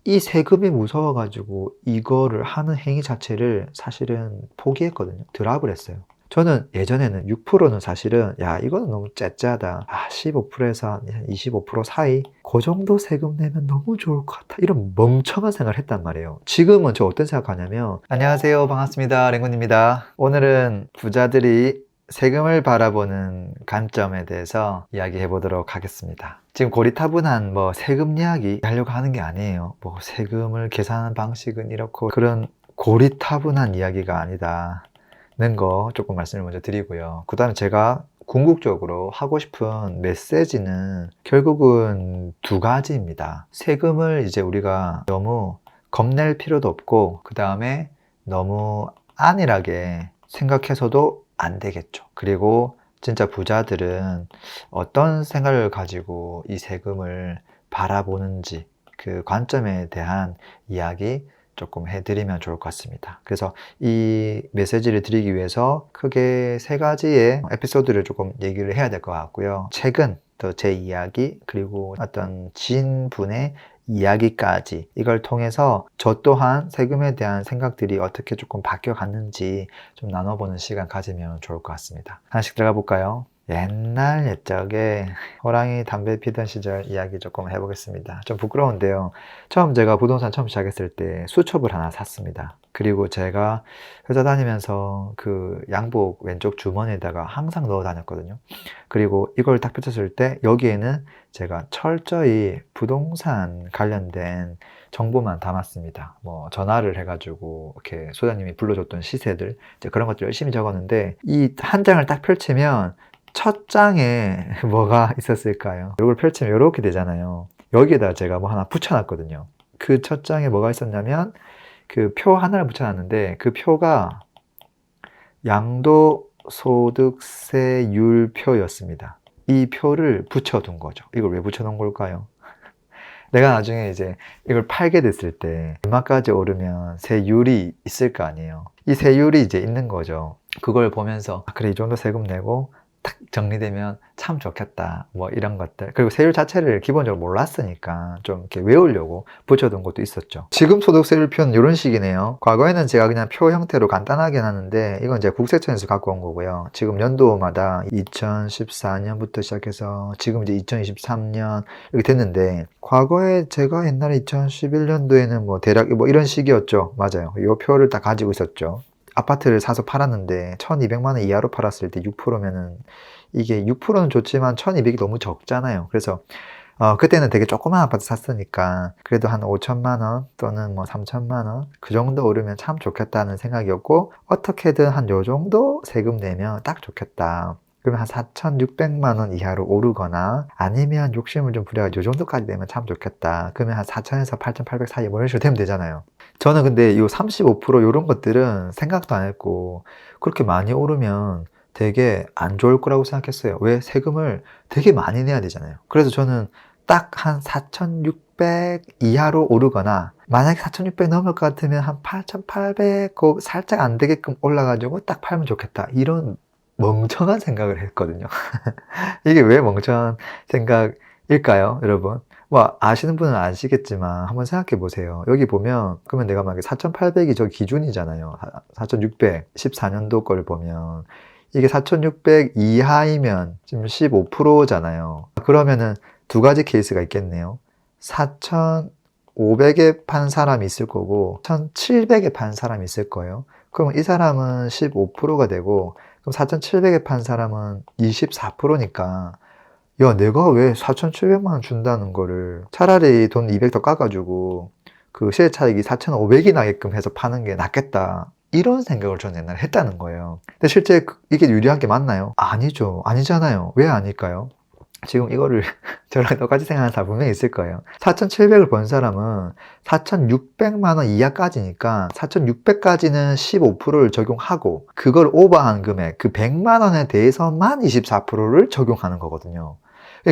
이 세금이 무서워가지고 이거를 하는 행위 자체를 사실은 포기했거든요. 드랍을 했어요. 저는 예전에는 6%는 사실은 야 이거는 너무 째짜다. 15%에서 25% 사이 그 정도 세금 내면 너무 좋을 것 같아. 이런 멍청한 생각을 했단 말이에요. 지금은 저 어떤 생각하냐면 안녕하세요, 반갑습니다, 랭군입니다. 오늘은 부자들이 세금을 바라보는 관점에 대해서 이야기해 보도록 하겠습니다. 지금 고리타분한 세금 이야기 하려고 하는 게 아니에요. 세금을 계산하는 방식은 이렇고 그런 고리타분한 이야기가 아니다 는 거 조금 말씀을 먼저 드리고요. 그 다음에 제가 궁극적으로 하고 싶은 메시지는 결국은 두 가지입니다. 세금을 이제 우리가 너무 겁낼 필요도 없고, 그 다음에 너무 안일하게 생각해서도 안 되겠죠. 그리고 진짜 부자들은 어떤 생각을 가지고 이 세금을 바라보는지 그 관점에 대한 이야기 조금 해드리면 좋을 것 같습니다. 그래서 이 메시지를 드리기 위해서 크게 세 가지의 에피소드를 조금 얘기를 해야 될 것 같고요. 최근 또 제 이야기 그리고 어떤 지인분의 이야기까지 이걸 통해서 저 또한 세금에 대한 생각들이 어떻게 조금 바뀌어 갔는지 좀 나눠보는 시간 가지면 좋을 것 같습니다. 하나씩 들어가 볼까요? 옛날 옛적에 호랑이 담배 피던 시절 이야기 조금 해보겠습니다. 좀 부끄러운데요. 제가 부동산 처음 시작했을 때 수첩을 하나 샀습니다. 그리고 제가 회사 다니면서 그 양복 왼쪽 주머니에다가 항상 넣어 다녔거든요. 그리고 이걸 딱 펼쳤을 때 여기에는 제가 철저히 부동산 관련된 정보만 담았습니다. 전화를 해가지고 이렇게 소장님이 불러줬던 시세들 이제 그런 것들 열심히 적었는데 이 한 장을 딱 펼치면 첫 장에 뭐가 있었을까요? 이걸 펼치면 이렇게 되잖아요. 여기에다 제가 하나 붙여놨거든요. 그 첫 장에 뭐가 있었냐면 그 표 하나를 붙여놨는데 그 표가 양도소득세율표였습니다. 이 표를 붙여둔 거죠. 이걸 왜 붙여놓은 걸까요? 내가 나중에 이제 이걸 팔게 됐을 때 얼마까지 오르면 세율이 있을 거 아니에요. 이 세율이 이제 있는 거죠. 그걸 보면서 그래 이 정도 세금 내고 딱 정리되면 참 좋겠다 이런 것들. 그리고 세율 자체를 기본적으로 몰랐으니까 좀 이렇게 외우려고 붙여둔 것도 있었죠. 지금 소득세율표는 이런 식이네요. 과거에는 제가 그냥 표 형태로 간단하게 해놨는데 이건 제가 국세청에서 갖고 온 거고요. 지금 연도마다 2014년부터 시작해서 지금 이제 2023년 이렇게 됐는데 과거에 제가 옛날에 2011년도에는 대략 이런 식이었죠. 맞아요. 이 표를 다 가지고 있었죠. 아파트를 사서 팔았는데 1200만 원 이하로 팔았을 때 6%면은 이게 6%는 좋지만 1200이 너무 적잖아요. 그래서 그때는 되게 조그만 아파트 샀으니까 그래도 한 5천만 원 또는 3천만 원 그 정도 오르면 참 좋겠다는 생각이었고 어떻게든 한 요 정도 세금 내면 딱 좋겠다. 그러면 한 4,600만 원 이하로 오르거나 아니면 욕심을 좀 부려가지고 요 정도까지 내면 참 좋겠다. 그러면 한 4,000에서 8,800 사이에 이런 식으로 되면 되잖아요. 저는 근데 이 35% 이런 것들은 생각도 안 했고 그렇게 많이 오르면 되게 안 좋을 거라고 생각했어요. 왜? 세금을 되게 많이 내야 되잖아요. 그래서 저는 딱 한 4,600 이하로 오르거나 만약에 4,600 넘을 것 같으면 한 8,800 살짝 안 되게끔 올라가지고 딱 팔면 좋겠다. 이런 멍청한 생각을 했거든요. 이게 왜 멍청한 생각일까요, 여러분? 아시는 분은 아시겠지만 한번 생각해 보세요. 여기 보면 그러면 내가 만약에 4,800이 저 기준이잖아요. 4,600 14년도 걸 보면 이게 4,600 이하이면 지금 15%잖아요. 그러면은 두 가지 케이스가 있겠네요. 4,500에 판 사람이 있을 거고 1,700에 판 사람이 있을 거예요. 그럼 이 사람은 15%가 되고 그럼 4,700에 판 사람은 24%니까 야, 내가 왜 4,700만 원 준다는 거를 차라리 돈 200 더 깎아주고 그 시세 차익이 4,500이 나게끔 해서 파는 게 낫겠다. 이런 생각을 저는 옛날에 했다는 거예요. 근데 실제 이게 유리한 게 맞나요? 아니죠. 아니잖아요. 왜 아닐까요? 지금 이거를 저랑 똑같이 생각하는 사람 분명히 있을 거예요. 4,700을 번 사람은 4,600만 원 이하까지니까 4,600까지는 15%를 적용하고 그걸 오버한 금액, 그 100만 원에 대해서만 24%를 적용하는 거거든요.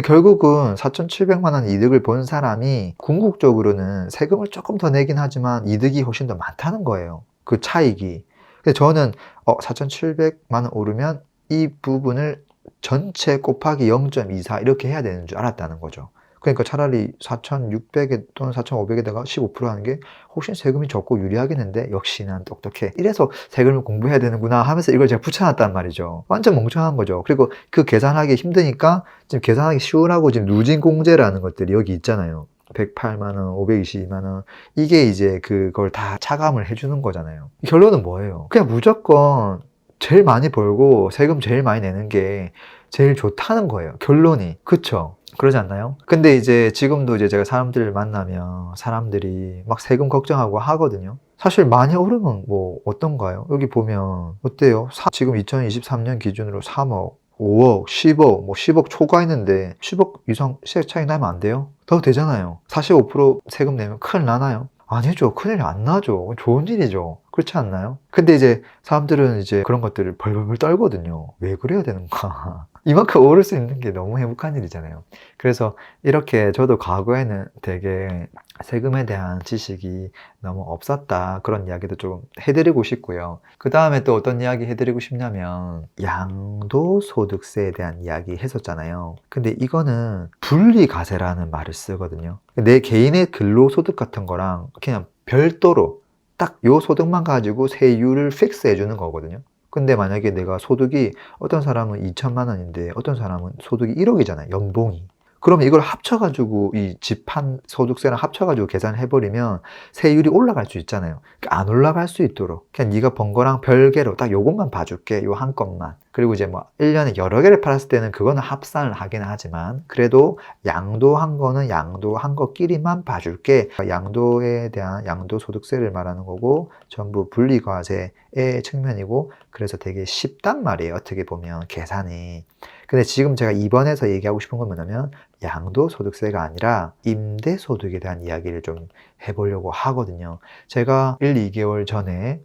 결국은 4,700만 원 이득을 본 사람이 궁극적으로는 세금을 조금 더 내긴 하지만 이득이 훨씬 더 많다는 거예요. 그 차익이. 그래서 저는 4,700만 원 오르면 이 부분을 전체 곱하기 0.24 이렇게 해야 되는 줄 알았다는 거죠. 그러니까 차라리 4,600에 또는 4,500에다가 15% 하는 게 훨씬 세금이 적고 유리하겠는데 역시 난 똑똑해. 이래서 세금을 공부해야 되는구나 하면서 이걸 제가 붙여놨단 말이죠. 완전 멍청한 거죠. 그리고 그 계산하기 힘드니까 지금 계산하기 쉬우라고 지금 누진공제라는 것들이 여기 있잖아요. 108만 원, 522만 원. 이게 이제 그걸 다 차감을 해주는 거잖아요. 결론은 뭐예요? 그냥 무조건 제일 많이 벌고 세금 제일 많이 내는 게 제일 좋다는 거예요. 결론이. 그쵸? 그러지 않나요? 근데 이제 지금도 이제 제가 사람들을 만나면 사람들이 막 세금 걱정하고 하거든요. 사실 많이 오르면 뭐 어떤가요? 여기 보면 어때요? 지금 2023년 기준으로 3억, 5억, 10억, 뭐 10억 초과했는데 10억 이상 세액 차이 나면 안 돼요? 더 되잖아요. 45% 세금 내면 큰일 나나요? 아니죠. 큰일 안 나죠. 좋은 일이죠. 그렇지 않나요? 근데 이제 사람들은 이제 그런 것들을 벌벌벌 떨거든요. 왜 그래야 되는가? 이만큼 오를 수 있는 게 너무 행복한 일이잖아요. 그래서 이렇게 저도 과거에는 되게 세금에 대한 지식이 너무 없었다. 그런 이야기도 좀 해드리고 싶고요. 그 다음에 또 어떤 이야기 해드리고 싶냐면 양도소득세에 대한 이야기 했었잖아요. 근데 이거는 분리과세라는 말을 쓰거든요. 내 개인의 근로소득 같은 거랑 그냥 별도로 딱 요 소득만 가지고 세율을 픽스 해주는 거거든요. 근데 만약에 내가 소득이 어떤 사람은 2천만 원인데 어떤 사람은 소득이 1억이잖아요. 연봉이. 그러면 이걸 합쳐가지고 이 집한 소득세랑 합쳐가지고 계산해버리면 세율이 올라갈 수 있잖아요. 그러니까 안 올라갈 수 있도록 그냥 네가 번 거랑 별개로 딱 요것만 봐줄게. 요 한 건만. 그리고 이제 뭐 1년에 여러 개를 팔았을 때는 그거는 합산을 하긴 하지만 그래도 양도한 거는 양도한 것끼리만 봐줄게. 양도에 대한 양도소득세를 말하는 거고 전부 분리과세의 측면이고 그래서 되게 쉽단 말이에요. 어떻게 보면 계산이. 근데 지금 제가 이번에서 얘기하고 싶은 건 뭐냐면 양도소득세가 아니라 임대소득에 대한 이야기를 좀 해보려고 하거든요. 제가 1, 2개월 전에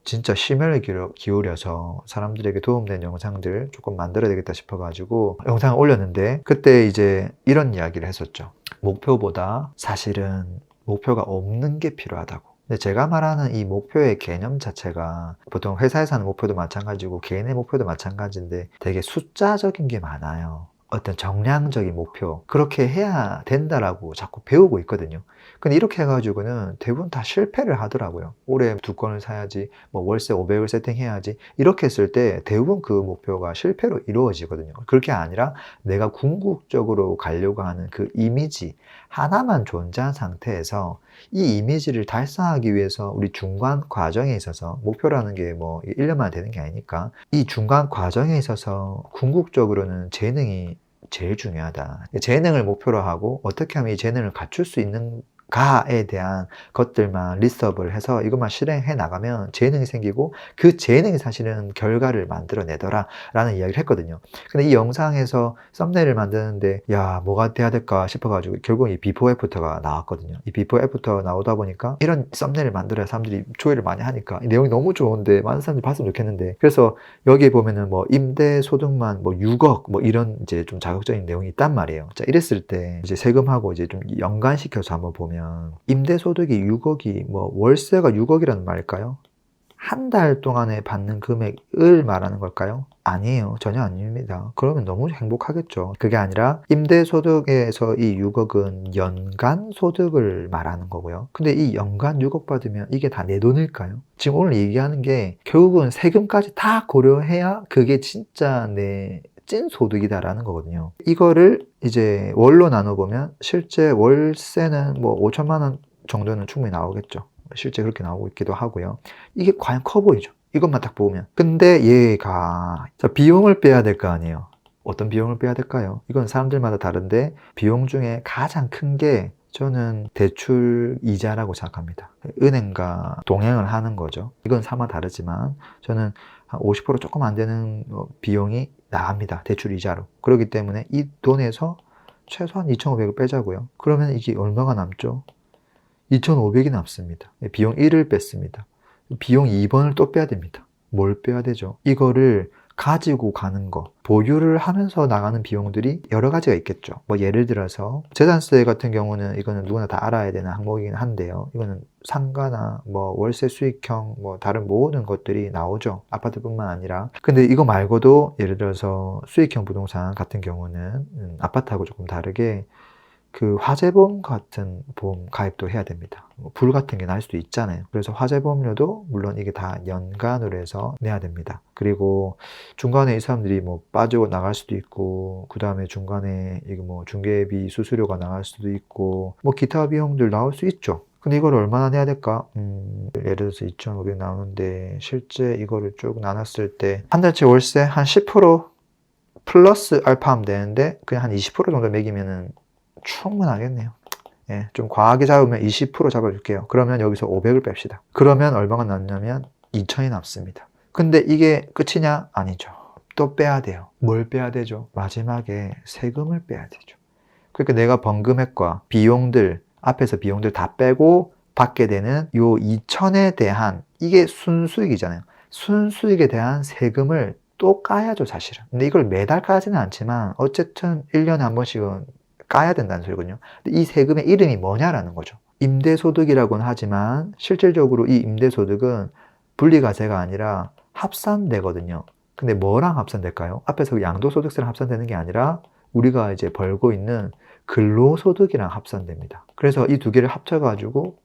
진짜 심혈을 기울여서 사람들에게 도움된 영상들 조금 만들어야 되겠다 싶어가지고 영상을 올렸는데 그때 이제 이런 이야기를 했었죠. 목표보다 사실은 목표가 없는 게 필요하다고. 근데 제가 말하는 이 목표의 개념 자체가 보통 회사에서 하는 목표도 마찬가지고 개인의 목표도 마찬가지인데 되게 숫자적인 게 많아요. 어떤 정량적인 목표 그렇게 해야 된다라고 자꾸 배우고 있거든요. 근데 이렇게 해가지고는 대부분 다 실패를 하더라고요. 올해 2건을 사야지, 뭐 월세 500을 세팅해야지 이렇게 했을 때 대부분 그 목표가 실패로 이루어지거든요. 그렇게 아니라 내가 궁극적으로 가려고 하는 그 이미지 하나만 존재한 상태에서 이 이미지를 달성하기 위해서 우리 중간 과정에 있어서 목표라는 게 뭐 1년만 되는 게 아니니까 이 중간 과정에 있어서 궁극적으로는 재능이 제일 중요하다. 재능을 목표로 하고 어떻게 하면 이 재능을 갖출 수 있는가에 대한 것들만 리스트업을 해서 이것만 실행해 나가면 재능이 생기고 그 재능이 사실은 결과를 만들어내더라 라는 이야기를 했거든요. 근데 이 영상에서 썸네일을 만드는데 야 뭐가 돼야 될까 싶어가지고 결국 이 비포 애프터가 나왔거든요. 이 비포 애프터 나오다 보니까 이런 썸네일을 만들어야 사람들이 조회를 많이 하니까 이 내용이 너무 좋은데 많은 사람들이 봤으면 좋겠는데 그래서 여기에 보면은 뭐 임대 소득만 뭐 6억 뭐 이런 이제 좀 자극적인 내용이 있단 말이에요. 자 이랬을 때 이제 세금하고 이제 좀 연관시켜서 한번 보면 임대 소득이 6억이 뭐 월세가 6억이라는 말일까요? 한 달 동안에 받는 금액을 말하는 걸까요? 아니에요. 전혀 아닙니다. 그러면 너무 행복하겠죠. 그게 아니라 임대소득에서 이 6억은 연간 소득을 말하는 거고요. 근데 이 연간 6억 받으면 이게 다 내 돈일까요? 지금 오늘 얘기하는 게 결국은 세금까지 다 고려해야 그게 진짜 내 찐 소득이다라는 거거든요. 이거를 이제 월로 나눠보면 실제 월세는 뭐 5천만 원 정도는 충분히 나오겠죠. 실제 그렇게 나오고 있기도 하고요. 이게 과연 커 보이죠? 이것만 딱 보면. 근데 얘가 자, 비용을 빼야 될 거 아니에요. 어떤 비용을 빼야 될까요? 이건 사람들마다 다른데 비용 중에 가장 큰 게 저는 대출 이자라고 생각합니다. 은행과 동행을 하는 거죠. 이건 사마 다르지만 저는 한 50% 조금 안 되는 비용이 나갑니다. 대출 이자로. 그렇기 때문에 이 돈에서 최소한 2,500을 빼자고요. 그러면 이게 얼마가 남죠? 2,500이 남습니다. 비용 1을 뺐습니다. 비용 2번을 또 빼야 됩니다. 뭘 빼야 되죠? 이거를 가지고 가는 거, 보유를 하면서 나가는 비용들이 여러 가지가 있겠죠. 뭐 예를 들어서 재산세 같은 경우는 이거는 누구나 다 알아야 되는 항목이긴 한데요. 이거는 상가나 뭐 월세 수익형 뭐 다른 모든 것들이 나오죠. 아파트뿐만 아니라. 근데 이거 말고도 예를 들어서 수익형 부동산 같은 경우는 아파트하고 조금 다르게 그 화재보험 같은 보험 가입도 해야 됩니다. 불 같은 게 날 수도 있잖아요. 그래서 화재보험료도 물론 이게 다 연간으로 해서 내야 됩니다. 그리고 중간에 이 사람들이 뭐 빠지고 나갈 수도 있고, 그 다음에 중간에 이거 뭐 중개비 수수료가 나갈 수도 있고, 뭐 기타 비용들 나올 수 있죠. 근데 이걸 얼마나 내야 될까? 예를 들어서 2,500 나오는데 실제 이거를 쭉 나눴을 때 한 달치 월세 한 10% 플러스 알파 하면 되는데 그냥 한 20% 정도 매기면은 충분하겠네요. 예, 좀 과하게 잡으면 20% 잡아줄게요. 그러면 여기서 500을 뺍시다. 그러면 얼마가 남냐면 2,000이 남습니다. 근데 이게 끝이냐? 아니죠. 또 빼야 돼요. 뭘 빼야 되죠? 마지막에 세금을 빼야 되죠. 그러니까 내가 번 금액과 비용들, 앞에서 비용들 다 빼고 받게 되는 요 2,000에 대한, 이게 순수익이잖아요. 순수익에 대한 세금을 또 까야죠, 사실은. 근데 이걸 매달 까지는 않지만 어쨌든 1년에 한 번씩은 까야 된다는 소리거든요. 근데 이 세금의 이름이 뭐냐라는 거죠. 임대소득이라고는 하지만 실질적으로 이 임대소득은 분리과세가 아니라 합산되거든요. 근데 뭐랑 합산될까요? 앞에서 양도소득세랑 합산되는 게 아니라 우리가 이제 벌고 있는 근로소득이랑 합산됩니다. 그래서 이 두 개를 합쳐가지고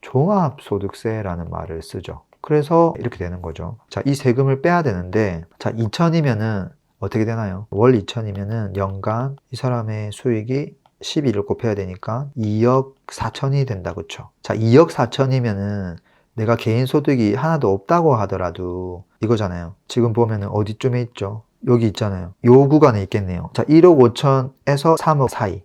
종합소득세라는 말을 쓰죠. 그래서 이렇게 되는 거죠. 자, 이 세금을 빼야 되는데, 자, 2,000이면은 어떻게 되나요? 월 2,000이면은 연간 이 사람의 수익이 12를 곱해야 되니까 2억 4천이 된다, 그쵸? 자, 2억 4천이면은 내가 개인 소득이 하나도 없다고 하더라도 이거잖아요. 지금 보면은 어디쯤에 있죠? 여기 있잖아요. 요 구간에 있겠네요. 자, 1억 5천에서 3억 사이.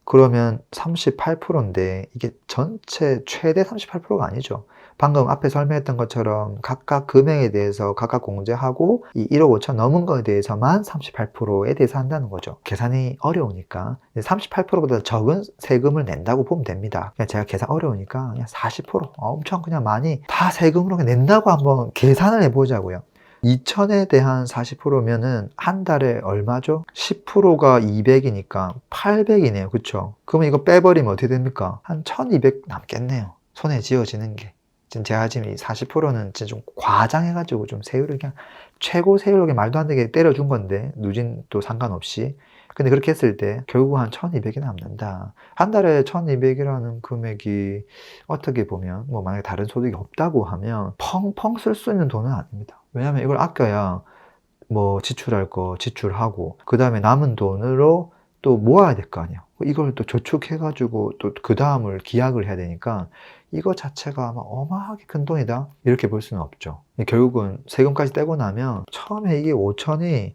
그러면 38%인데 이게 전체 최대 38%가 아니죠. 방금 앞에 설명했던 것처럼 각각 금액에 대해서 각각 공제하고 이 1억 5천 넘은 거에 대해서만 38%에 대해서 한다는 거죠. 계산이 어려우니까 38%보다 적은 세금을 낸다고 보면 됩니다. 그냥 제가 계산 어려우니까 그냥 40% 엄청 그냥 많이 다 세금으로 낸다고 한번 계산을 해보자고요. 2,000에 대한 40%면은 한 달에 얼마죠? 10%가 200이니까 800이네요. 그쵸? 그러면 이거 빼버리면 어떻게 됩니까? 한 1200 남겠네요. 손에 쥐어지는 게. 제가 지금 이 40%는 진짜 좀 과장해가지고 좀 세율을 그냥 최고 세율로 말도 안 되게 때려준 건데, 누진도 상관없이. 근데 그렇게 했을 때 결국 한 1200이 남는다. 한 달에 1200이라는 금액이 어떻게 보면 뭐 만약에 다른 소득이 없다고 하면 펑펑 쓸 수 있는 돈은 아닙니다. 왜냐하면 이걸 아껴야 뭐 지출할 거 지출하고 그 다음에 남은 돈으로 또 모아야 될 거 아니에요. 이걸 또 저축해가지고 또 그 다음을 기약을 해야 되니까 이거 자체가 아마 어마하게 큰 돈이다 이렇게 볼 수는 없죠. 결국은 세금까지 떼고 나면 처음에 이게 5천이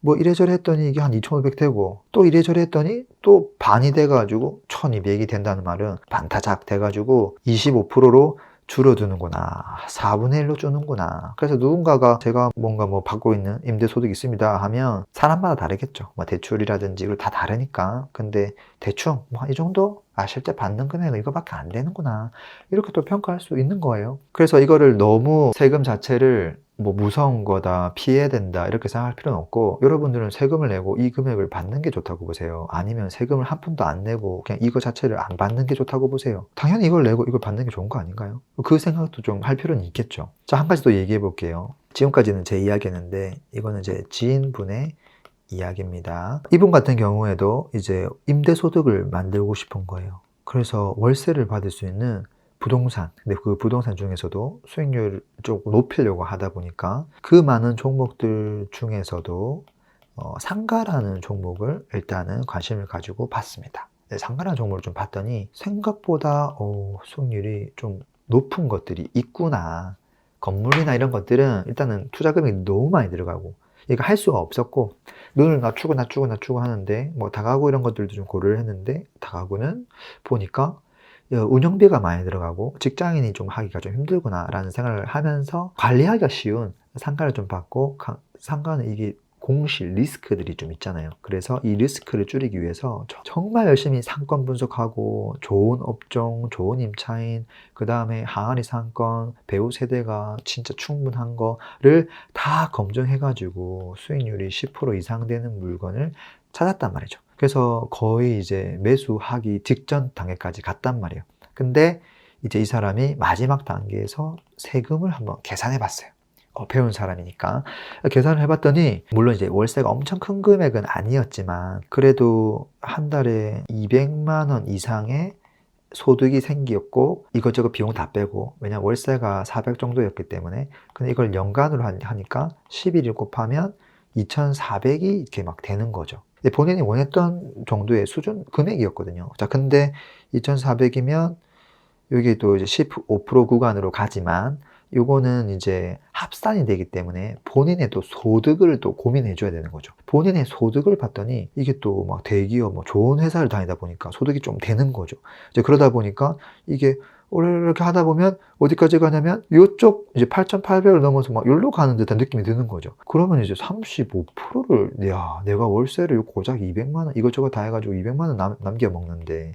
뭐 이래저래 했더니 이게 한 2,500 되고 또 이래저래 했더니 또 반이 돼가지고 1,200이 된다는 말은 반타작 돼가지고 25%로 줄어드는구나. 4분의 1로 주는구나. 그래서 누군가가 제가 뭔가 뭐 받고 있는 임대소득이 있습니다 하면 사람마다 다르겠죠. 뭐 대출이라든지 이걸 다 다르니까. 근데 대충 뭐 이 정도? 아, 실제 받는 금액은 이거밖에 안 되는구나. 이렇게 또 평가할 수 있는 거예요. 그래서 이거를 너무 세금 자체를 뭐 무서운 거다, 피해야 된다 이렇게 생각할 필요는 없고, 여러분들은 세금을 내고 이 금액을 받는 게 좋다고 보세요. 아니면 세금을 한 푼도 안 내고 그냥 이거 자체를 안 받는 게 좋다고 보세요. 당연히 이걸 내고 이걸 받는 게 좋은 거 아닌가요? 그 생각도 좀 할 필요는 있겠죠. 자, 한 가지 더 얘기해 볼게요. 지금까지는 제 이야기였는데 이거는 제 지인분의 이야기입니다. 이분 같은 경우에도 이제 임대소득을 만들고 싶은 거예요. 그래서 월세를 받을 수 있는 부동산, 근데 그 부동산 중에서도 수익률을 좀 높이려고 하다 보니까 그 많은 종목들 중에서도 상가라는 종목을 일단은 관심을 가지고 봤습니다. 상가라는 종목을 좀 봤더니 생각보다 수익률이 좀 높은 것들이 있구나. 건물이나 이런 것들은 일단은 투자 금액이 너무 많이 들어가고 이거 할 수가 없었고, 눈을 낮추고 하는데 뭐 다가구 이런 것들도 좀 고려를 했는데 다가구는 보니까 운영비가 많이 들어가고 직장인이 좀 하기가 좀 힘들구나 라는 생각을 하면서 관리하기가 쉬운 상가를 좀 받고, 상가는 이게 공실 리스크들이 좀 있잖아요. 그래서 이 리스크를 줄이기 위해서 정말 열심히 상권 분석하고 좋은 업종, 좋은 임차인, 그 다음에 항아리 상권, 배우 세대가 진짜 충분한 거를 다 검증해가지고 수익률이 10% 이상 되는 물건을 찾았단 말이죠. 그래서 거의 이제 매수하기 직전 단계까지 갔단 말이에요. 근데 이제 이 사람이 마지막 단계에서 세금을 한번 계산해 봤어요. 배운 사람이니까 계산을 해봤더니 물론 이제 월세가 엄청 큰 금액은 아니었지만 그래도 한 달에 200만 원 이상의 소득이 생겼고 이것저것 비용 다 빼고 왜냐면 월세가 400 정도였기 때문에 근데 이걸 연간으로 하니까 11일 곱하면 2,400이 이렇게 막 되는 거죠. 근데 본인이 원했던 정도의 수준 금액이었거든요. 자, 근데 2,400이면 여기 또 이제 15% 구간으로 가지만 요거는 이제 합산이 되기 때문에 본인의 또 소득을 또 고민해 줘야 되는 거죠. 본인의 소득을 봤더니 이게 또 막 대기업 뭐 좋은 회사를 다니다 보니까 소득이 좀 되는 거죠. 이제 그러다 보니까 이게 이렇게 하다 보면 어디까지 가냐면 요쪽 이제 8,800을 넘어서 막 여기로 가는 듯한 느낌이 드는 거죠. 그러면 이제 35%를 야, 내가 월세를 고작 200만 원 이것저것 다 해가지고 200만 원 남겨 먹는데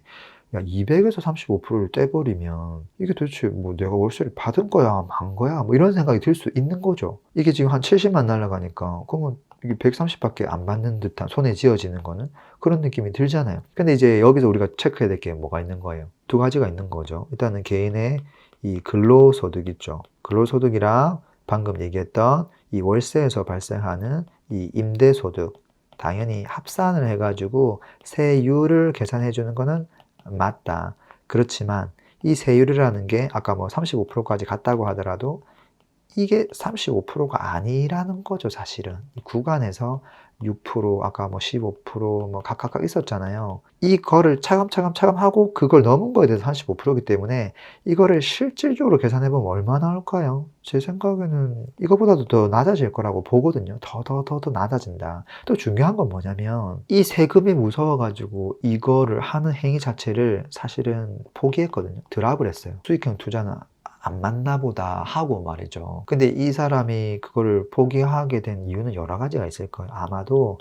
야, 200에서 35%를 떼버리면 이게 도대체 뭐 내가 월세를 받은 거야, 만 거야? 뭐 이런 생각이 들 수 있는 거죠. 이게 지금 한 70만 날라가니까 그러면 이게 130밖에 안 받는 듯한 손에 쥐어지는 거는 그런 느낌이 들잖아요. 근데 이제 여기서 우리가 체크해야 될 게 뭐가 있는 거예요? 두 가지가 있는 거죠. 일단은 개인의 이 근로소득 있죠. 근로소득이랑 방금 얘기했던 이 월세에서 발생하는 이 임대소득 당연히 합산을 해가지고 세율을 계산해 주는 거는 맞다. 그렇지만 이 세율이라는 게 아까 뭐 35%까지 갔다고 하더라도 이게 35%가 아니라는 거죠, 사실은. 이 구간에서 6%, 아까 뭐 15%뭐 각각 있었잖아요. 이거를 차감차감 하고 그걸 넘은 거에 대해서 35%이기 때문에 이거를 실질적으로 계산해보면 얼마 나올까요? 제 생각에는 이거보다도 더 낮아질 거라고 보거든요. 더 낮아진다. 또 중요한 건 뭐냐면 이 세금이 무서워가지고 이거를 하는 행위 자체를 사실은 포기했거든요. 드랍을 했어요. 수익형 투자는 안 맞나 보다 하고 말이죠. 근데 이 사람이 그거를 포기하게 된 이유는 여러 가지가 있을 거예요. 아마도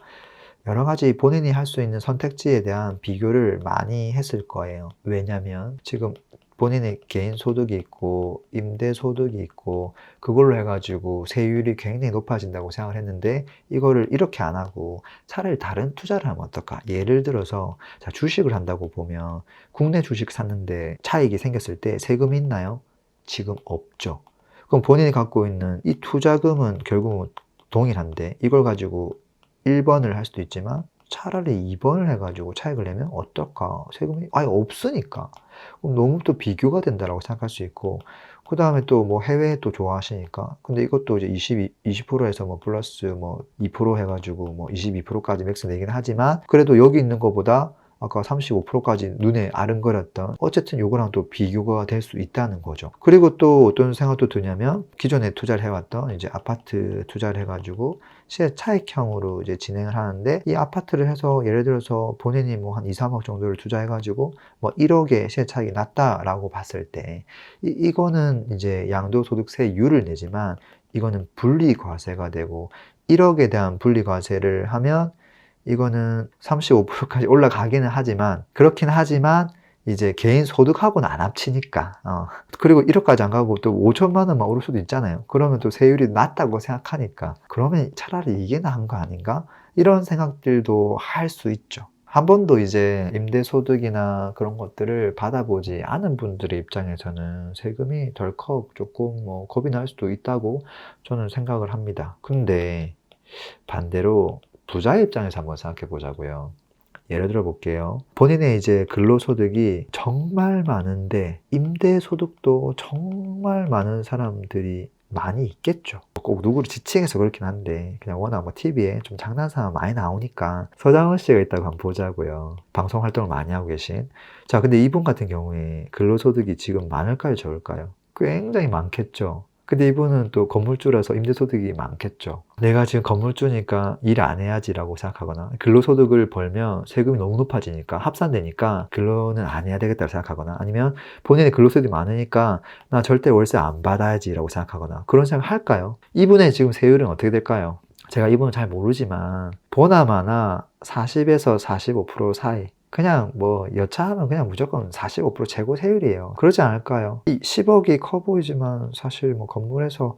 여러 가지 본인이 할 수 있는 선택지에 대한 비교를 많이 했을 거예요. 왜냐면 지금 본인의 개인 소득이 있고 임대 소득이 있고 그걸로 해가지고 세율이 굉장히 높아진다고 생각을 했는데 이거를 이렇게 안 하고 차라리 다른 투자를 하면 어떨까? 예를 들어서 자, 주식을 한다고 보면 국내 주식 샀는데 차익이 생겼을 때 세금이 있나요? 지금 없죠. 그럼 본인이 갖고 있는 이 투자금은 결국은 동일한데 이걸 가지고 1번을 할 수도 있지만 차라리 2번을 해가지고 차익을 내면 어떨까? 세금이 아예 없으니까. 그럼 너무 또 비교가 된다라고 생각할 수 있고 그 다음에 또 뭐 해외 또 좋아하시니까 근데 이것도 이제 20%에서 뭐 플러스 뭐 2% 해가지고 뭐 22%까지 맥스 내긴 하지만 그래도 여기 있는 것보다 아까 35%까지 눈에 아른거렸던 어쨌든 요거랑 또 비교가 될 수 있다는 거죠. 그리고 또 어떤 생각도 드냐면 기존에 투자를 해왔던 이제 아파트 투자를 해가지고 시세 차익형으로 이제 진행을 하는데 이 아파트를 해서 예를 들어서 본인이 뭐 한 2, 3억 정도를 투자해가지고 뭐 1억의 시세 차익이 났다라고 봤을 때 이거는 이제 양도소득세율을 내지만 이거는 분리과세가 되고 1억에 대한 분리과세를 하면 이거는 35%까지 올라가기는 하지만 그렇긴 하지만 이제 개인 소득하고는 안 합치니까 그리고 1억까지 안 가고 또 5천만 원만 오를 수도 있잖아요. 그러면 또 세율이 낮다고 생각하니까 그러면 차라리 이게 나은 거 아닌가? 이런 생각들도 할 수 있죠. 한 번도 이제 임대소득이나 그런 것들을 받아보지 않은 분들의 입장에서는 세금이 덜컥 조금 뭐 겁이 날 수도 있다고 저는 생각을 합니다. 근데 반대로 부자의 입장에서 한번 생각해 보자고요. 예를 들어 볼게요. 본인의 이제 근로소득이 정말 많은데 임대소득도 정말 많은 사람들이 많이 있겠죠. 꼭 누구를 지칭해서 그렇긴 한데 그냥 워낙 뭐 TV에 좀 장난삼아 많이 나오니까 서장훈 씨가 있다고 한번 보자고요. 방송 활동을 많이 하고 계신. 자, 근데 이분 같은 경우에 근로소득이 지금 많을까요, 적을까요? 굉장히 많겠죠. 근데 이분은 또 건물주라서 임대소득이 많겠죠. 내가 지금 건물주니까 일 안 해야지라고 생각하거나 근로소득을 벌면 세금이 너무 높아지니까 합산되니까 근로는 안 해야 되겠다고 생각하거나 아니면 본인의 근로소득이 많으니까 나 절대 월세 안 받아야지라고 생각하거나 그런 생각 할까요? 이분의 지금 세율은 어떻게 될까요? 제가 이분은 잘 모르지만 보나마나 40에서 45% 사이 그냥 뭐 여차하면 그냥 무조건 45% 최고 세율이에요. 그러지 않을까요? 이 10억이 커 보이지만 사실 뭐 건물에서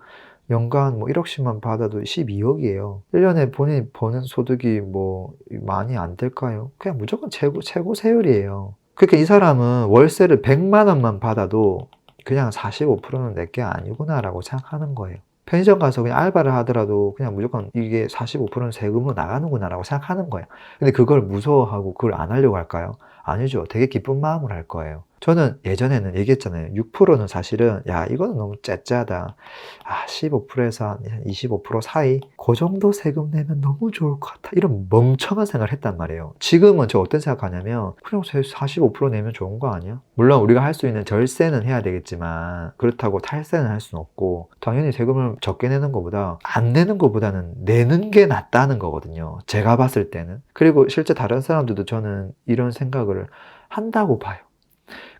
연간 뭐 1억씩만 받아도 12억이에요. 1년에 본인이 버는 소득이 뭐 많이 안 될까요? 그냥 무조건 최고 세율이에요. 그러니까 이 사람은 월세를 100만 원만 받아도 그냥 45%는 내게 아니구나라고 생각하는 거예요. 편의점 가서 그냥 알바를 하더라도 그냥 무조건 이게 45%는 세금으로 나가는구나 라고 생각하는 거예요. 근데 그걸 무서워하고 그걸 안 하려고 할까요? 아니죠. 되게 기쁜 마음으로 할 거예요. 저는 예전에는 얘기했잖아요. 6%는 사실은 야 이거는 너무 째짜다. 15%에서 한 25% 사이 그 정도 세금 내면 너무 좋을 것 같아. 이런 멍청한 생각을 했단 말이에요. 지금은 저 어떤 생각하냐면 그냥 45% 내면 좋은 거 아니야? 물론 우리가 할 수 있는 절세는 해야 되겠지만 그렇다고 탈세는 할 수는 없고 당연히 세금을 적게 내는 것보다 안 내는 것보다는 내는 게 낫다는 거거든요. 제가 봤을 때는. 그리고 실제 다른 사람들도 저는 이런 생각을 한다고 봐요.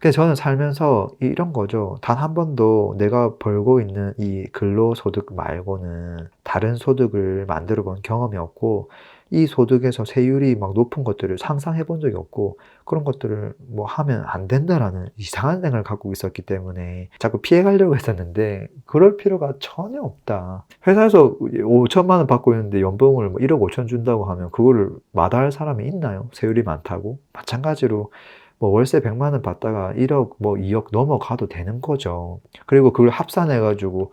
그래서 저는 살면서 이런 거죠. 단 한 번도 내가 벌고 있는 이 근로소득 말고는 다른 소득을 만들어 본 경험이 없고, 이 소득에서 세율이 막 높은 것들을 상상해 본 적이 없고, 그런 것들을 뭐 하면 안 된다라는 이상한 생각을 갖고 있었기 때문에 자꾸 피해 가려고 했었는데, 그럴 필요가 전혀 없다. 회사에서 5천만 원 받고 있는데 연봉을 뭐 1억 5천 준다고 하면 그거를 마다할 사람이 있나요? 세율이 많다고? 마찬가지로 뭐 월세 100만 원 받다가 1억 뭐 2억 넘어가도 되는 거죠. 그리고 그걸 합산해 가지고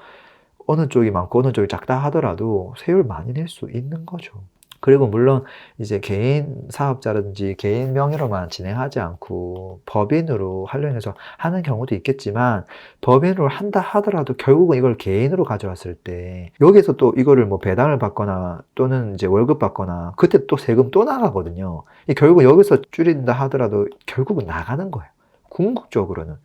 어느 쪽이 많고 어느 쪽이 작다 하더라도 세율 많이 낼 수 있는 거죠. 그리고 물론 이제 개인 사업자라든지 개인 명의로만 진행하지 않고 법인으로 활용해서 하는 경우도 있겠지만, 법인으로 한다 하더라도 결국은 이걸 개인으로 가져왔을 때 여기서 또 이거를 뭐 배당을 받거나 또는 이제 월급 받거나 그때 또 세금 또 나가거든요. 결국은 여기서 줄인다 하더라도 결국은 나가는 거예요. 궁극적으로는.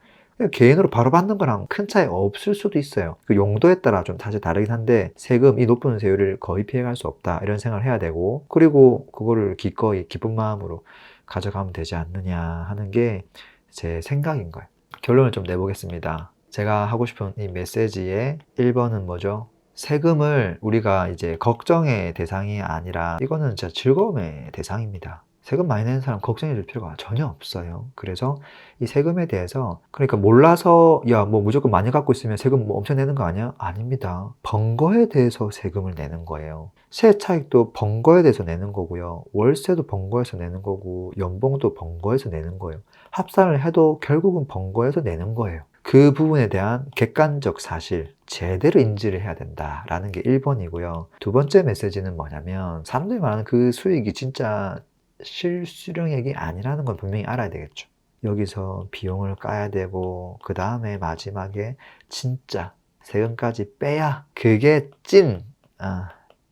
개인으로 바로 받는 거랑 큰 차이 없을 수도 있어요. 그 용도에 따라 좀 사실 다르긴 한데, 세금, 이 높은 세율을 거의 피해갈 수 없다 이런 생각을 해야 되고, 그리고 그거를 기꺼이 기쁜 마음으로 가져가면 되지 않느냐 하는 게 제 생각인 거예요. 결론을 좀 내보겠습니다. 제가 하고 싶은 이 메시지의 1번은 뭐죠? 세금을 우리가 이제 걱정의 대상이 아니라 이거는 진짜 즐거움의 대상입니다. 세금 많이 내는 사람 걱정해 줄 필요가 전혀 없어요. 그래서 이 세금에 대해서, 그러니까 몰라서 야 뭐 무조건 많이 갖고 있으면 세금 뭐 엄청 내는 거 아니야? 아닙니다. 번 거에 대해서 세금을 내는 거예요. 세차익도 번 거에 대해서 내는 거고요. 월세도 번 거에서 내는 거고, 연봉도 번 거에서 내는 거예요. 합산을 해도 결국은 번 거에서 내는 거예요. 그 부분에 대한 객관적 사실 제대로 인지를 해야 된다라는 게 1번이고요. 두 번째 메시지는 뭐냐면, 사람들이 말하는 그 수익이 진짜 실수령액이 아니라는 건 분명히 알아야 되겠죠. 여기서 비용을 까야 되고, 그 다음에 마지막에 진짜 세금까지 빼야 그게 찐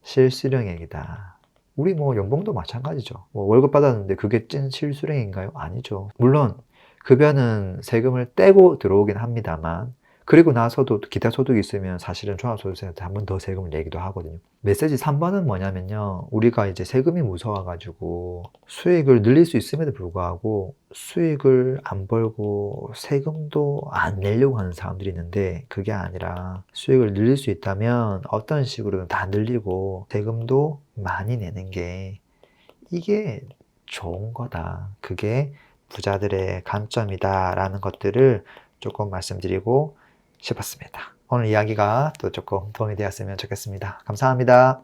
실수령액이다. 우리 뭐 연봉도 마찬가지죠. 뭐 월급 받았는데 그게 찐 실수령인가요? 아니죠. 물론 급여는 세금을 떼고 들어오긴 합니다만, 그리고 나서도 기타 소득이 있으면 사실은 종합소득세한테 한 번 더 세금을 내기도 하거든요. 메시지 3번은 뭐냐면요. 우리가 이제 세금이 무서워가지고 수익을 늘릴 수 있음에도 불구하고 수익을 안 벌고 세금도 안 내려고 하는 사람들이 있는데, 그게 아니라 수익을 늘릴 수 있다면 어떤 식으로든 다 늘리고 세금도 많이 내는 게 이게 좋은 거다. 그게 부자들의 관점이다라는 것들을 조금 말씀드리고 싶었습니다. 오늘 이야기가 또 조금 도움이 되었으면 좋겠습니다. 감사합니다.